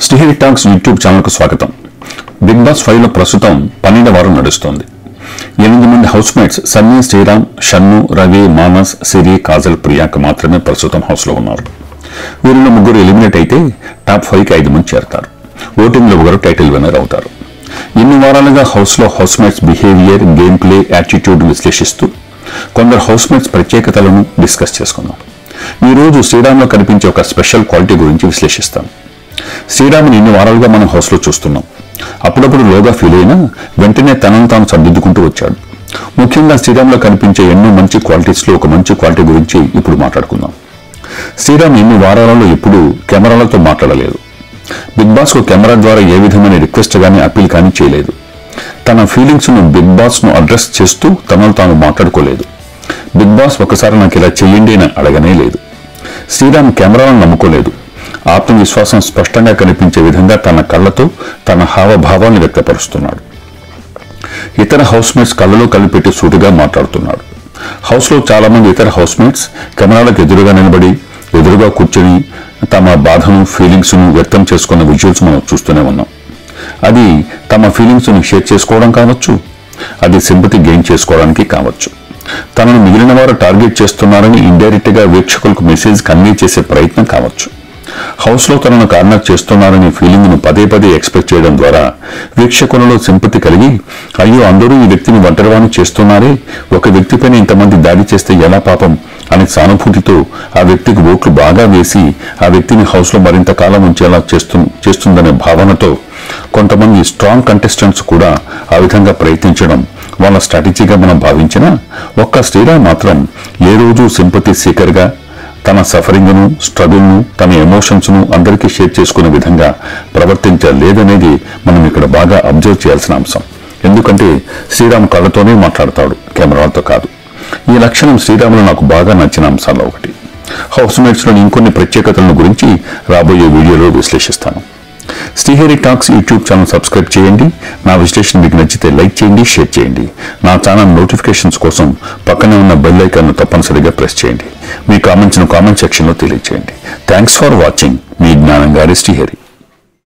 Srihari talks YouTube ఛానల్కు స్వాగతం. Big boss 5 లో ప్రస్తుతం 12వ వారం నడుస్తోంది. 8 మంది హౌస్ మేట్స్ సన్నీ, శ్రీరామ్, షన్ను, రవి, మానస్, సిరి, కాజల్, ప్రియాంక మాత్రమే ప్రస్తుతం హౌస్ లో ఉన్నారు. వీరిలో ముగ్గురు ఎలిమినేట్ అయితే టాప్ 5కి 5 మంది చేరతారు. ఓటింగ్ లో ఒకరు టైటిల్ విన్నర్ అవుతారు. ఇన్ని వారాలుగా హౌస్ లో house mates behaviour, game play, attitude విశ్లేషిస్తూ కొందరు హౌస్ మేట్స్ ప్రత్యేకతలను డిస్కస్ చేసుకున్నాం. ఈ రోజు శ్రీరామ్ లో కనిపించే ఒక స్పెషల్ క్వాలిటీ గురించి విశ్లేషిస్తాం. శ్రీరామ్ని ఇన్ని వారాలుగా మనం హౌస్ లో చూస్తున్నాం. అప్పుడప్పుడు లోగా ఫీల్ అయినా వెంటనే తనను తాను సర్దిద్దుకుంటూ వచ్చాడు. ముఖ్యంగా శ్రీరామ్ లో కనిపించే ఎన్నో మంచి క్వాలిటీస్ లో ఒక మంచి క్వాలిటీ గురించి ఇప్పుడు మాట్లాడుకుందాం. శ్రీరామ్ ఇన్ని వారాలలో ఎప్పుడూ కెమెరాలతో మాట్లాడలేదు. బిగ్ బాస్ కు కెమెరా ద్వారా ఏ విధమైన రిక్వెస్ట్ గానీ అప్పీల్ కానీ చేయలేదు. తన ఫీలింగ్స్ ను బిగ్ బాస్ ను అడ్రస్ చేస్తూ తనను తాను మాట్లాడుకోలేదు. బిగ్ బాస్ ఒకసారి నాకు ఇలా చెయ్యండి అని అడగనే లేదు. శ్రీరామ్ కెమెరాలను నమ్ముకోలేదు. ఆత్మవిశ్వాసం స్పష్టంగా కనిపించే విధంగా తన కళ్ళతో తన హావభావాన్ని వ్యక్తపరుస్తున్నాడు. ఇతర హౌస్ మేట్స్ కళ్ళలో కలిపెట్టి సూటిగా మాట్లాడుతున్నాడు. హౌస్ లో చాలా మంది ఇతర హౌస్ మేట్స్ కెమెరాలకు ఎదురుగా నిలబడి, ఎదురుగా కూర్చొని తమ బాధను, ఫీలింగ్స్ ను వ్యక్తం చేసుకున్న విజువల్స్ మనం చూస్తూనే ఉన్నాం. అది తమ ఫీలింగ్స్ ను షేర్ చేసుకోవడం కావచ్చు, అది సింపతి గెయిన్ చేసుకోవడానికి కావచ్చు, తనను మిగిలిన వారు టార్గెట్ చేస్తున్నారని ఇండైరెక్ట్ గా వీక్షకులకు మెసేజ్ కన్వే చేసే ప్రయత్నం కావచ్చు. హౌస్ లో తనను కార్నర్ చేస్తున్నారనే ఫీలింగ్ ను పదే పదే ఎక్స్ప్రెస్ చేయడం ద్వారా వీక్షకులలో సింపతి కలిగి, అయ్యో అందరూ ఈ వ్యక్తిని ఒంటరివాణి చేస్తున్నారే, ఒక వ్యక్తిపైన ఇంతమంది దాడి చేస్తే ఎలా పాపం అనే సానుభూతితో ఆ వ్యక్తికి ఓట్లు బాగా వేసి ఆ వ్యక్తిని హౌస్ లో మరింత కాలం ఉంచేలా చేస్తుందనే భావనతో కొంతమంది స్ట్రాంగ్ కంటెస్టెంట్స్ కూడా ఆ విధంగా ప్రయత్నించడం వాళ్ళ స్ట్రాటజీగా మనం భావించినా, ఒక్క శ్రీరామ్ మాత్రం ఏ రోజు సింపతి సీకర్ గా తన సఫరింగ్ ను, స్ట్రగుల్ ను, తన ఎమోషన్స్ ను అందరికీ షేర్ చేసుకునే విధంగా ప్రవర్తించలేదనేది మనం ఇక్కడ బాగా అబ్జర్వ్ చేయాల్సిన అంశం. ఎందుకంటే శ్రీరామ్ కళ్ళతోనే మాట్లాడతాడు, కెమెరాలతో కాదు. ఈ లక్షణం శ్రీరాములో నాకు బాగా నచ్చిన అంశాల్లో ఒకటి. హౌస్ మేట్స్ లోని ఇంకొన్ని ప్రత్యేకతలను గురించి రాబోయే వీడియోలో విశ్లేషిస్తాను. Srihari talks YouTube channel subscribe చేయండి. నా విశ్లేషణ మీకు నచ్చితే లైక్ చేయండి, షేర్ చేయండి. నా ఛానల్ నోటిఫికేషన్స్ కోసం పక్కనే ఉన్న బెల్ ఐకాన్ ను తప్పనిసరిగా ప్రెస్ చేయండి. మీ కామెంట్స్ ను కామెంట్ సెక్షన్ లో తెలియజేయండి. Thanks for watching. మీ జ్ఞానం గారి శ్రీహరి.